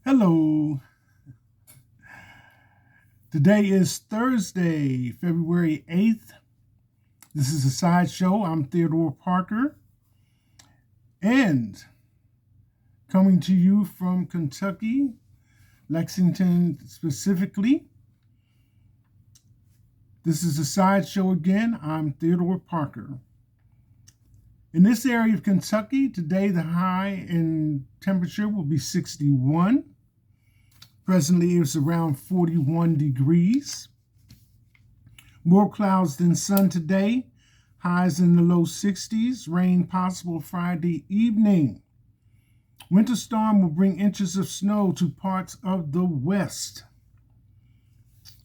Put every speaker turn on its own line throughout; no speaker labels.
Hello. Today is Thursday, February 8th. This is a sideshow. I'm Theodore Parker and coming to you from Kentucky, Lexington specifically. This is a sideshow again. I'm Theodore Parker. In this area of Kentucky, today the high in temperature will be 61. Presently, it's around 41 degrees. More clouds than sun today. Highs in the low 60s. Rain possible Friday evening. Winter storm will bring inches of snow to parts of the west.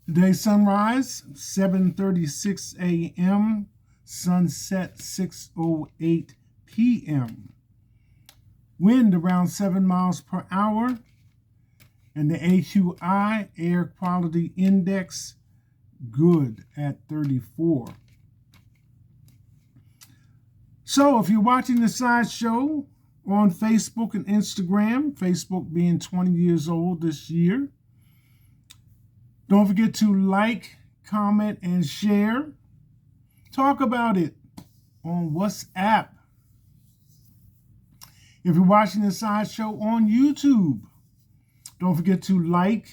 Today's sunrise, 7:36 a.m. Sunset, 6:08 p.m. Wind around 7 miles per hour. And the AQI, Air Quality Index, good at 34. So if you're watching the sideshow on Facebook and Instagram, Facebook being 20 years old this year, don't forget to like, comment, and share. Talk about it on WhatsApp. If you're watching the sideshow on YouTube, don't forget to like,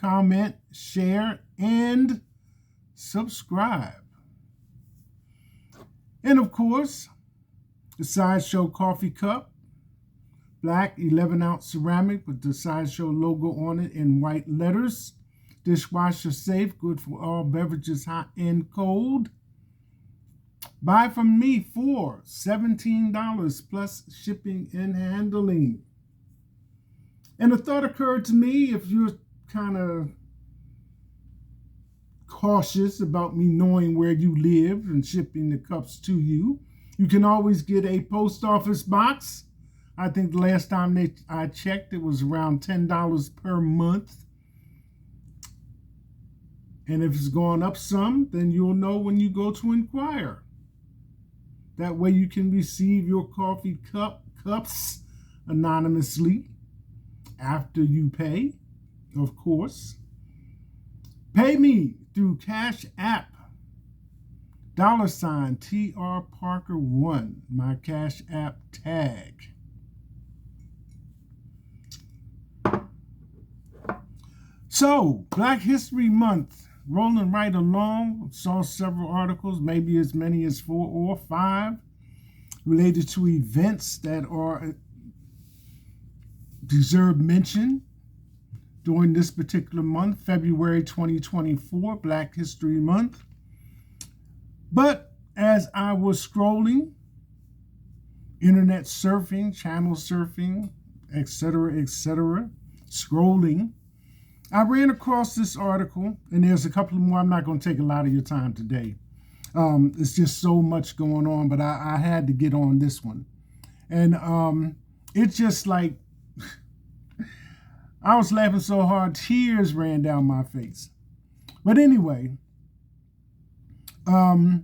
comment, share, and subscribe. And of course, the Sideshow coffee cup, black 11-ounce ceramic with the Sideshow logo on it in white letters. Dishwasher safe, good for all beverages, hot and cold. Buy from me for $17 plus shipping and handling. And a thought occurred to me, if you're kind of cautious about me knowing where you live and shipping the cups to you, you can always get a post office box. I think the last time I checked, it was around $10 per month. And if it's gone up some, then you'll know when you go to inquire. That way you can receive your coffee cups anonymously. After you pay, of course. Pay me through Cash App, $TR Parker 1, my Cash App tag. So, Black History Month, rolling right along. Saw several articles, maybe as many as 4 or 5, related to events that are deserve mention during this particular month, February 2024, Black History Month. But as I was scrolling, internet surfing, channel surfing, etc., scrolling, I ran across this article, and there's a couple more. I'm not going to take a lot of your time today. It's just so much going on, but I had to get on this one. And it's just like, I was laughing so hard, tears ran down my face. But anyway, a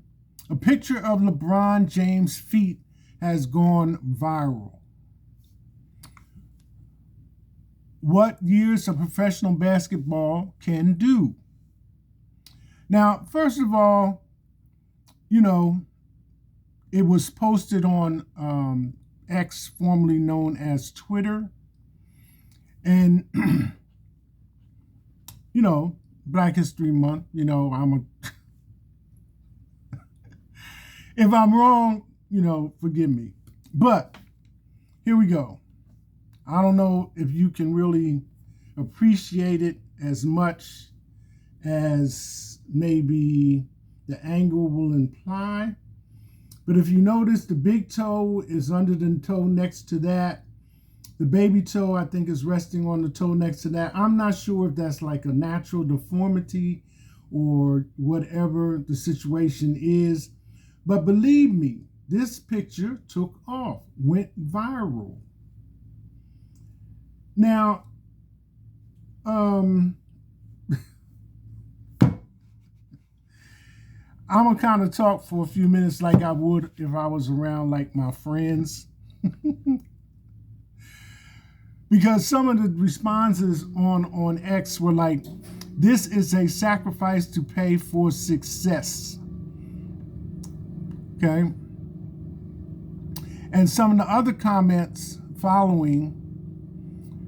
picture of LeBron James' feet has gone viral. What years of professional basketball can do. Now, first of all, it was posted on X, formerly known as Twitter. And, Black History Month, if I'm wrong, forgive me. But here we go. I don't know if you can really appreciate it as much as maybe the angle will imply. But if you notice, the big toe is under the toe next to that. The baby toe, I think, is resting on the toe next to that. I'm not sure if that's like a natural deformity or whatever the situation is. But believe me, this picture took off, went viral. Now, I'm going to kind of talk for a few minutes like I would if I was around like my friends. because some of the responses on X were like, this is a sacrifice to pay for success. Okay. And some of the other comments following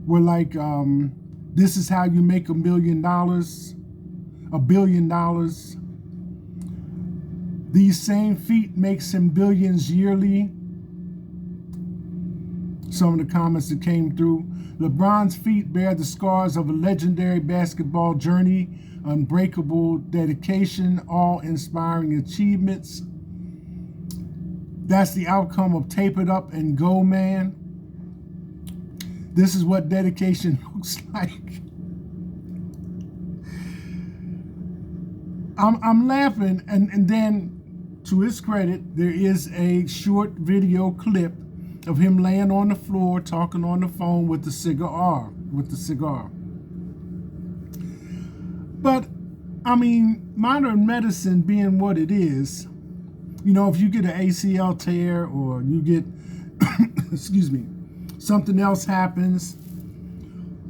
were like, this is how you make $1 billion, $1 billion. These same feet makes him billions yearly. Some of the comments that came through. LeBron's feet bear the scars of a legendary basketball journey, unbreakable dedication, awe-inspiring achievements. That's the outcome of Tape It Up and Go, man. This is what dedication looks like. I'm laughing, and then, to his credit, there is a short video clip of him laying on the floor talking on the phone with the cigar. But, I mean, modern medicine being what it is, you know, if you get an ACL tear or you get, excuse me, something else happens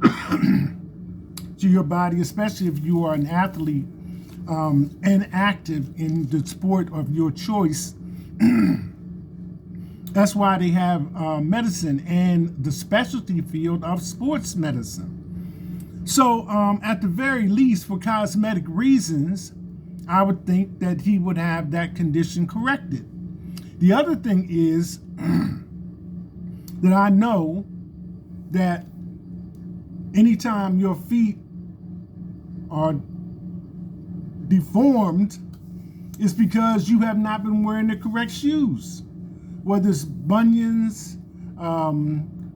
to your body, especially if you are an athlete and active in the sport of your choice, that's why they have medicine and the specialty field of sports medicine. So at the very least, for cosmetic reasons, I would think that he would have that condition corrected. The other thing is that I know that anytime your feet are deformed, it's because you have not been wearing the correct shoes. Whether it's bunions,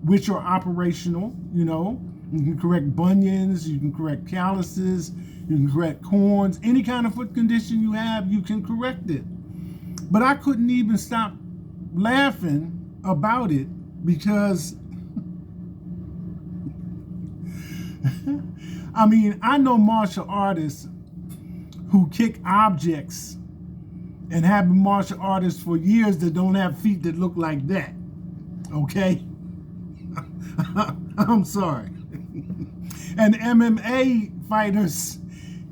which are operational, you know, you can correct bunions, you can correct calluses, you can correct corns, any kind of foot condition you have, you can correct it. But I couldn't even stop laughing about it because, I mean, I know martial artists who kick objects and have been martial artists for years that don't have feet that look like that. Okay? I'm sorry. And MMA fighters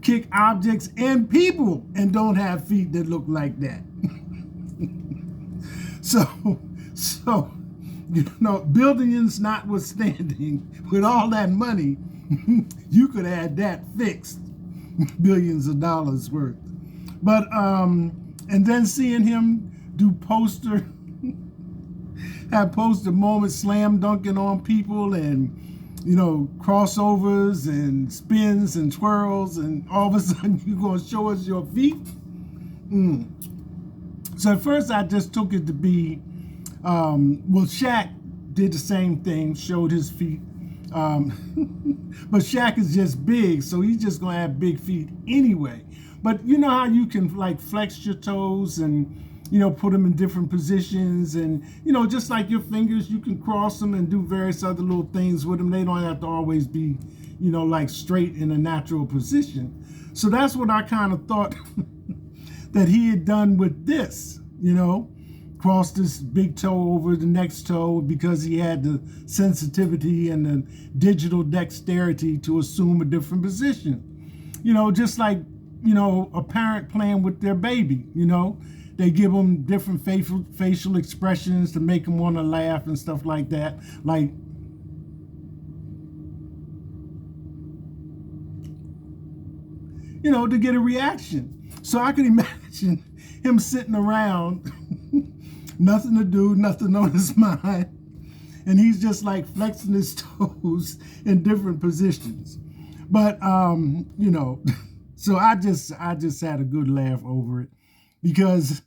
kick objects and people and don't have feet that look like that. So, you know, billions notwithstanding, with all that money, you could have that fixed, billions of dollars worth. But, and then seeing him do have poster moments, slam dunking on people and, you know, crossovers and spins and twirls, and all of a sudden you're going to show us your feet? So at first I just took it to be, well, Shaq did the same thing, showed his feet. But Shaq is just big, so he's just going to have big feet anyway. But you know how you can like flex your toes and, you know, put them in different positions, and, you know, just like your fingers, you can cross them and do various other little things with them. They don't have to always be, you know, like straight in a natural position. So that's what I kind of thought that he had done with this, you know, crossed this big toe over the next toe because he had the sensitivity and the digital dexterity to assume a different position. You know, just like, you know, a parent playing with their baby, you know, they give them different facial expressions to make them want to laugh and stuff like that. Like, you know, to get a reaction. So I can imagine him sitting around, nothing to do, nothing on his mind, and he's just like flexing his toes in different positions. But, you know, so I just had a good laugh over it because,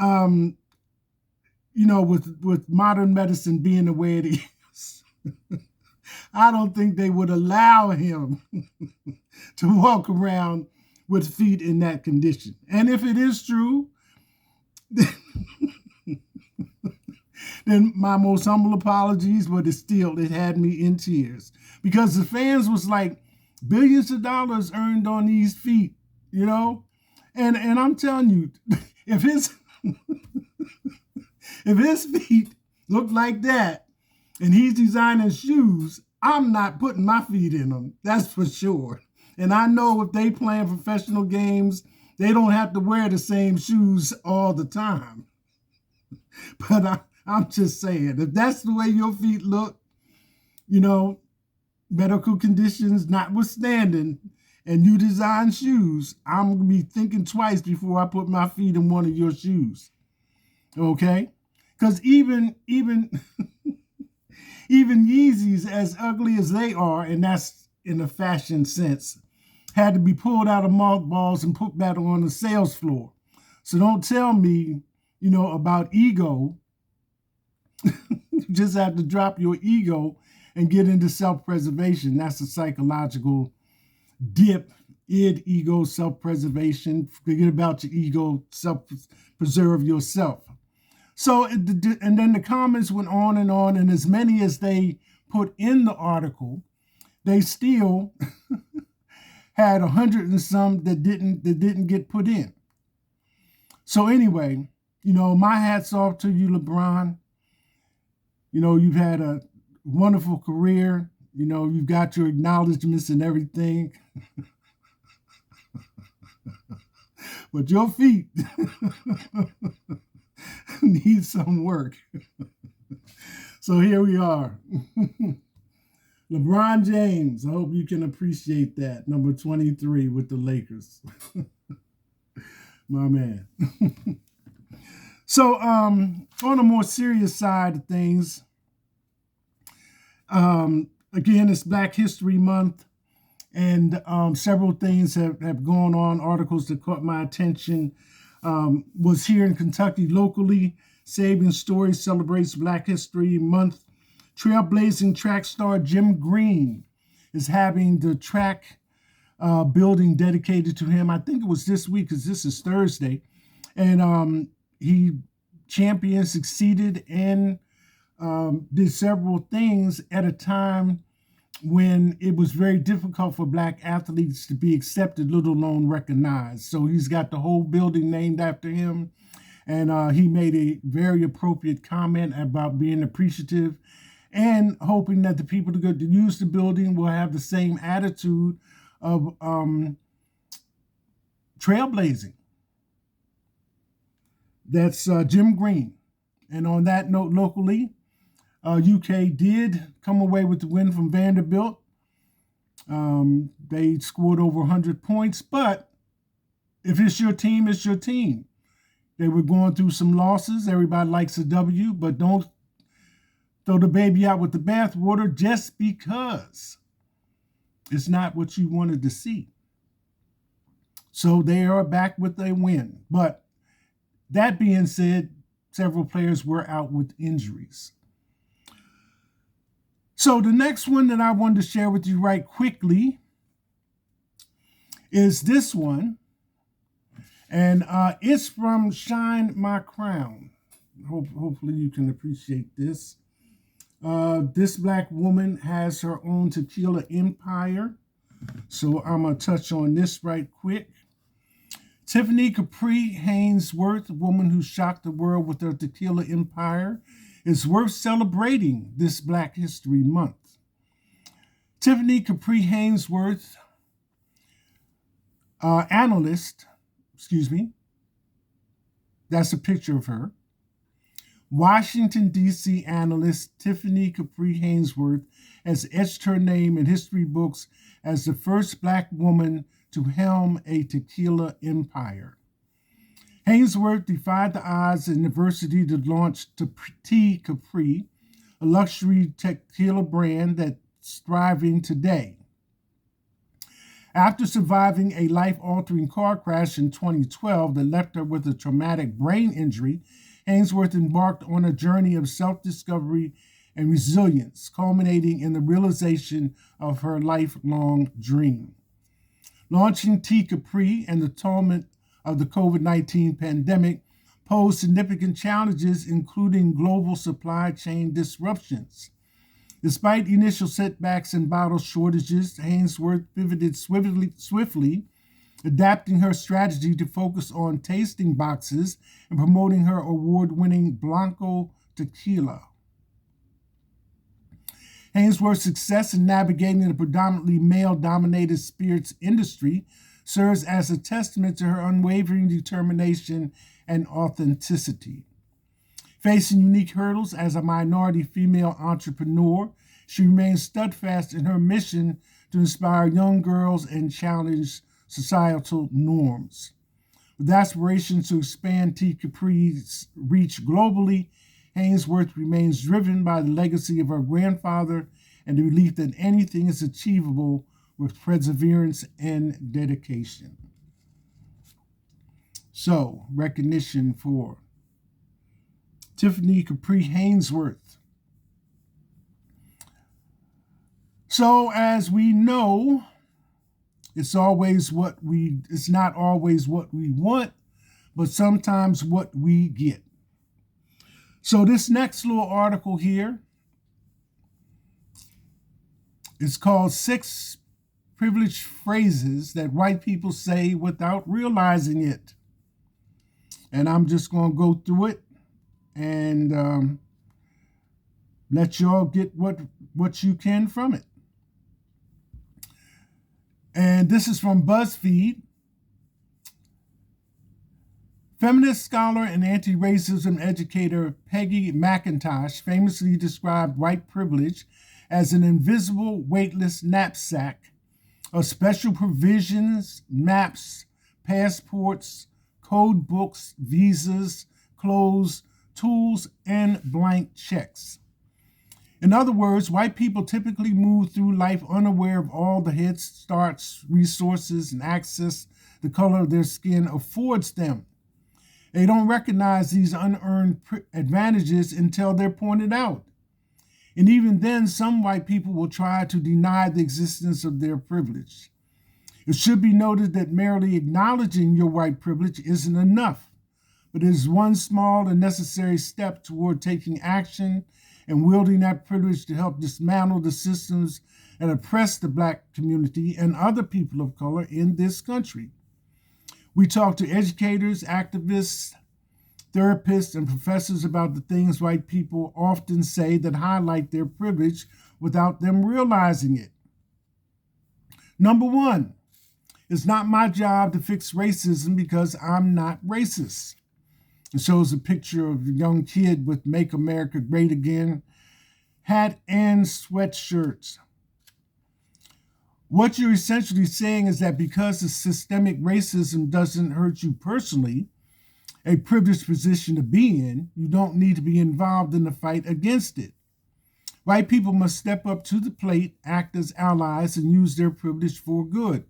you know, with modern medicine being the way it is, I don't think they would allow him to walk around with feet in that condition. And if it is true, then my most humble apologies, but it had me in tears because the fans was like, billions of dollars earned on these feet, you know? And I'm telling you, if his if his feet look like that and he's designing shoes, I'm not putting my feet in them. That's for sure. And I know if they playing professional games, they don't have to wear the same shoes all the time. But I'm just saying, if that's the way your feet look, you know, medical conditions notwithstanding, and you design shoes, I'm going to be thinking twice before I put my feet in one of your shoes. Okay? Because even Yeezys, as ugly as they are, and that's in a fashion sense, had to be pulled out of mothballs and put back on the sales floor. So don't tell me, about ego. You just have to drop your ego and get into self-preservation. That's a psychological dip. Ego, self-preservation. Forget about your ego, preserve yourself. So, and then the comments went on, and as many as they put in the article, they still had 100 and some that didn't get put in. So anyway, my hat's off to you, LeBron. You've had a wonderful career. You've got your acknowledgments and everything. But your feet need some work. So here we are. LeBron James, I hope you can appreciate that. Number 23 with the Lakers. My man. So on a more serious side of things, again, it's Black History Month, and several things have gone on. Articles that caught my attention was here in Kentucky locally. Sabian Story celebrates Black History Month. Trailblazing track star Jim Green is having the track building dedicated to him. I think it was this week, because this is Thursday. And he championed, succeeded, and did several things at a time when it was very difficult for Black athletes to be accepted, let alone recognized. So he's got the whole building named after him. And he made a very appropriate comment about being appreciative and hoping that the people to use the building will have the same attitude of trailblazing. That's Jim Green. And on that note, locally, UK did come away with the win from Vanderbilt. They scored over 100 points, but if it's your team, it's your team. They were going through some losses. Everybody likes a W, but don't throw the baby out with the bathwater just because it's not what you wanted to see. So they are back with a win. But that being said, several players were out with injuries. So the next one that I wanted to share with you right quickly is this one. And it's from Shine My Crown. Hopefully you can appreciate this. This Black woman has her own tequila empire. So I'm going to touch on this right quick. Tiffany Capri Hainsworth, a woman who shocked the world with her tequila empire, is worth celebrating this Black History Month. Tiffany Capri Hainsworth, that's a picture of her. Washington, D.C. analyst Tiffany Capri Hainsworth has etched her name in history books as the first Black woman to helm a tequila empire. Hainsworth defied the odds and adversity to launch T Capri, a luxury tequila brand that's thriving today. After surviving a life-altering car crash in 2012 that left her with a traumatic brain injury, Hainsworth embarked on a journey of self-discovery and resilience, culminating in the realization of her lifelong dream. Launching T Capri and the torment of the COVID-19 pandemic posed significant challenges, including global supply chain disruptions. Despite initial setbacks and bottle shortages, Hainsworth pivoted swiftly, adapting her strategy to focus on tasting boxes and promoting her award-winning Blanco tequila. Hainsworth's success in navigating the predominantly male-dominated spirits industry serves as a testament to her unwavering determination and authenticity. Facing unique hurdles as a minority female entrepreneur, she remains steadfast in her mission to inspire young girls and challenge societal norms. With aspirations to expand Tea Capri's reach globally, Hainsworth remains driven by the legacy of her grandfather and the belief that anything is achievable with perseverance and dedication. So, recognition for Tiffany Capri Hainsworth. So, as we know, it's not always what we want, but sometimes what we get. So this next little article here is called 6 Privileged Phrases That White People Say Without Realizing It. And I'm just going to go through it and let y'all get what you can from it. And this is from BuzzFeed. Feminist scholar and anti-racism educator Peggy McIntosh famously described white privilege as an invisible, weightless knapsack of special provisions, maps, passports, code books, visas, clothes, tools, and blank checks. In other words, white people typically move through life unaware of all the head starts, resources, and access the color of their skin affords them. They don't recognize these unearned advantages until they're pointed out. And even then, some white people will try to deny the existence of their privilege. It should be noted that merely acknowledging your white privilege isn't enough, but it is one small and necessary step toward taking action and wielding that privilege to help dismantle the systems that oppress the Black community and other people of color in this country. We talk to educators, activists, therapists, and professors about the things white people often say that highlight their privilege without them realizing it. Number 1, it's not my job to fix racism because I'm not racist. It shows a picture of a young kid with Make America Great Again hat and sweatshirts. What you're essentially saying is that because the systemic racism doesn't hurt you personally, a privileged position to be in, you don't need to be involved in the fight against it. White people must step up to the plate, act as allies, and use their privilege for good.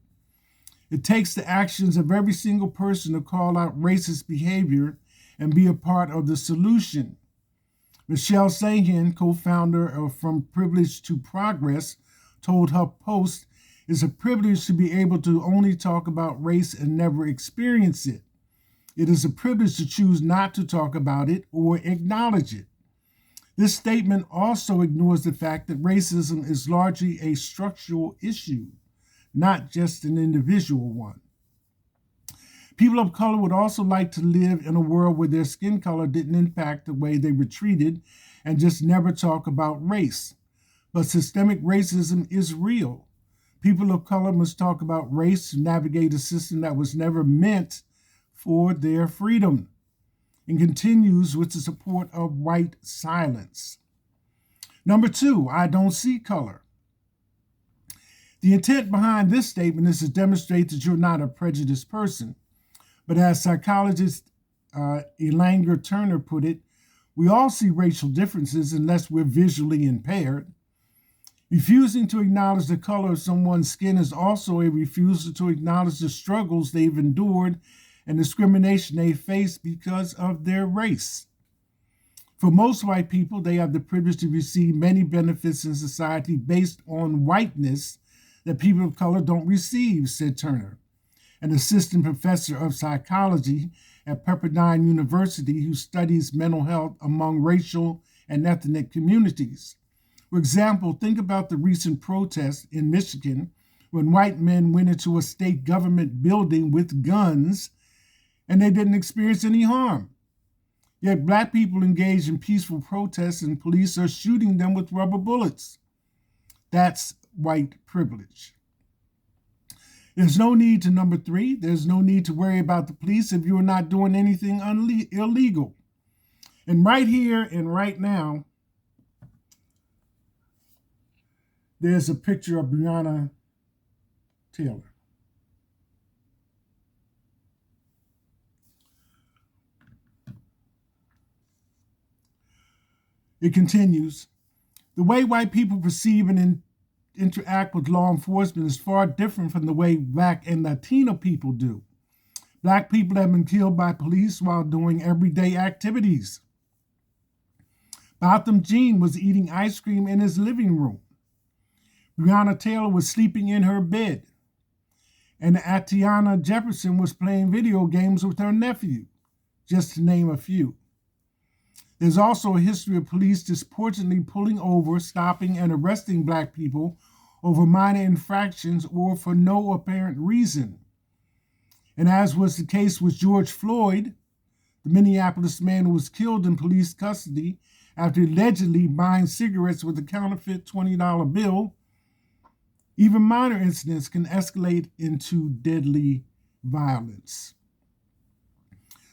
It takes the actions of every single person to call out racist behavior and be a part of the solution. Michelle Sahan, co-founder of From Privilege to Progress, told HuffPost, "It's a privilege to be able to only talk about race and never experience it. It is a privilege to choose not to talk about it or acknowledge it." This statement also ignores the fact that racism is largely a structural issue, not just an individual one. People of color would also like to live in a world where their skin color didn't impact the way they were treated and just never talk about race. But systemic racism is real. People of color must talk about race to navigate a system that was never meant for their freedom, and continues with the support of white silence. Number 2, I don't see color. The intent behind this statement is to demonstrate that you're not a prejudiced person. But as psychologist Elanger Turner put it, we all see racial differences unless we're visually impaired. Refusing to acknowledge the color of someone's skin is also a refusal to acknowledge the struggles they've endured and discrimination they face because of their race. For most white people, they have the privilege to receive many benefits in society based on whiteness that people of color don't receive, said Turner, an assistant professor of psychology at Pepperdine University who studies mental health among racial and ethnic communities. For example, think about the recent protests in Michigan when white men went into a state government building with guns and they didn't experience any harm. Yet Black people engage in peaceful protests and police are shooting them with rubber bullets. That's white privilege. There's no need to, number 3, there's no need to worry about the police if you're not doing anything illegal. And right here and right now, there's a picture of Breonna Taylor. It continues, the way white people perceive and interact with law enforcement is far different from the way Black and Latino people do. Black people have been killed by police while doing everyday activities. Botham Jean was eating ice cream in his living room. Breonna Taylor was sleeping in her bed. And Atiana Jefferson was playing video games with her nephew, just to name a few. There's also a history of police disproportionately pulling over, stopping, and arresting Black people over minor infractions or for no apparent reason. And as was the case with George Floyd, the Minneapolis man who was killed in police custody after allegedly buying cigarettes with a counterfeit $20 bill, even minor incidents can escalate into deadly violence.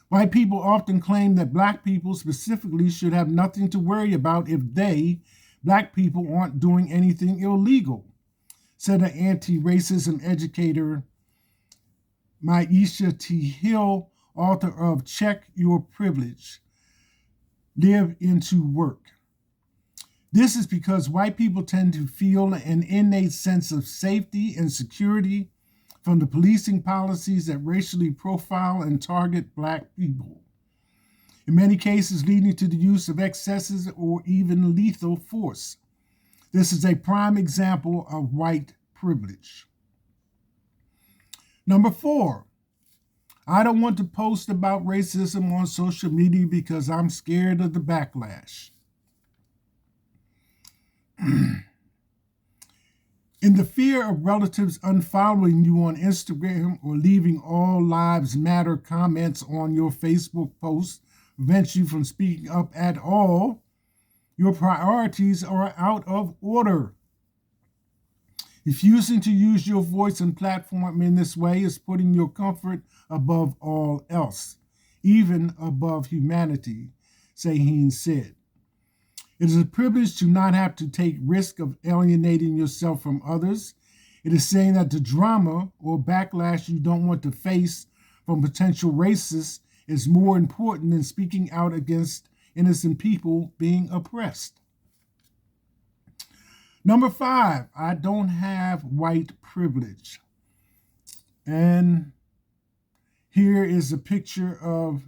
White people often claim that Black people specifically should have nothing to worry about if they, Black people, aren't doing anything illegal, said an anti-racism educator, Maisha T. Hill, author of Check Your Privilege, Live into Work. This is because white people tend to feel an innate sense of safety and security from the policing policies that racially profile and target Black people, in many cases leading to the use of excesses or even lethal force. This is a prime example of white privilege. Number 4, I don't want to post about racism on social media because I'm scared of the backlash. In the fear of relatives unfollowing you on Instagram or leaving all lives matter comments on your Facebook post prevents you from speaking up at all, your priorities are out of order. Refusing to use your voice and platform in this way is putting your comfort above all else, even above humanity, Sahin said. It is a privilege to not have to take risk of alienating yourself from others. It is saying that the drama or backlash you don't want to face from potential racists is more important than speaking out against innocent people being oppressed. Number 5, I don't have white privilege. And here is a picture of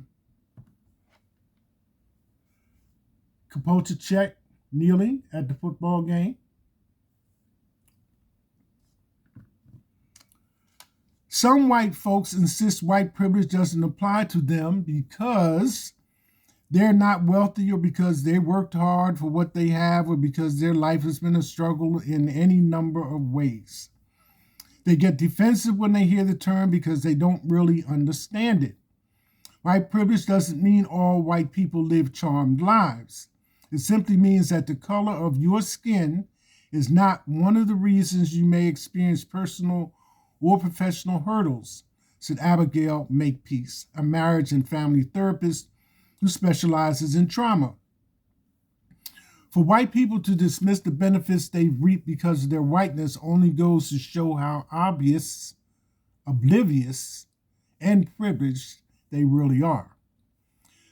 Kapotacek kneeling at the football game. Some white folks insist white privilege doesn't apply to them because they're not wealthy or because they worked hard for what they have or because their life has been a struggle in any number of ways. They get defensive when they hear the term because they don't really understand it. White privilege doesn't mean all white people live charmed lives. It simply means that the color of your skin is not one of the reasons you may experience personal or professional hurdles, said Abigail Makepeace, a marriage and family therapist who specializes in trauma. For white people to dismiss the benefits they reap because of their whiteness only goes to show how obvious, oblivious, and privileged they really are.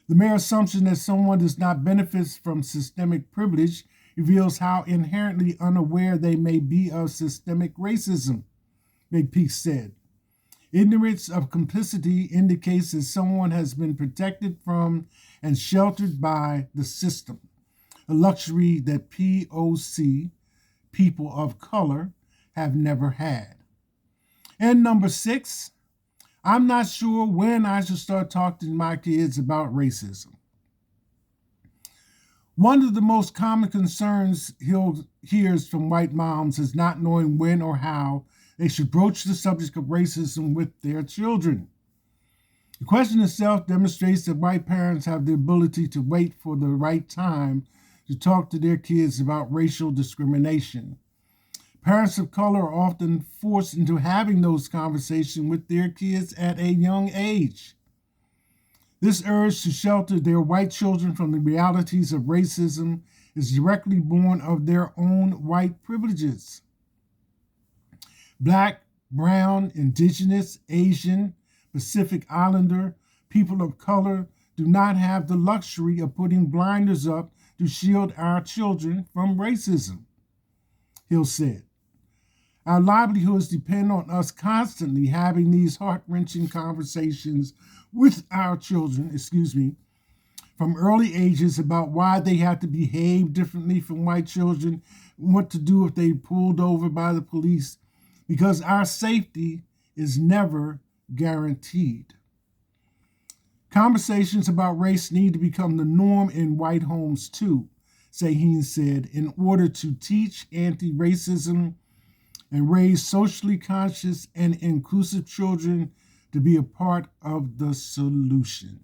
The mere assumption that someone does not benefit from systemic privilege reveals how inherently unaware they may be of systemic racism, Makepeace said. Ignorance of complicity indicates that someone has been protected from and sheltered by the system, a luxury that POC, people of color, have never had. And number 6, I'm not sure when I should start talking to my kids about racism. One of the most common concerns Hill hears from white moms is not knowing when or how they should broach the subject of racism with their children. The question itself demonstrates that white parents have the ability to wait for the right time to talk to their kids about racial discrimination. Parents of color are often forced into having those conversations with their kids at a young age. This urge to shelter their white children from the realities of racism is directly born of their own white privileges. Black, brown, indigenous, Asian, Pacific Islander, people of color do not have the luxury of putting blinders up to shield our children from racism, Hill said. Our livelihoods depend on us constantly having these heart-wrenching conversations with our children, from early ages about why they have to behave differently from white children, what to do if they pulled over by the police, because our safety is never guaranteed. Conversations about race need to become the norm in white homes too, Sahin said, in order to teach anti-racism and raise socially conscious and inclusive children to be a part of the solution.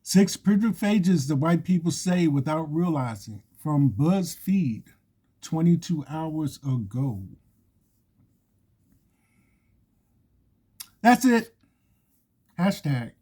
Six phages that white people say without realizing, from BuzzFeed 22 hours ago. That's it. Hashtag.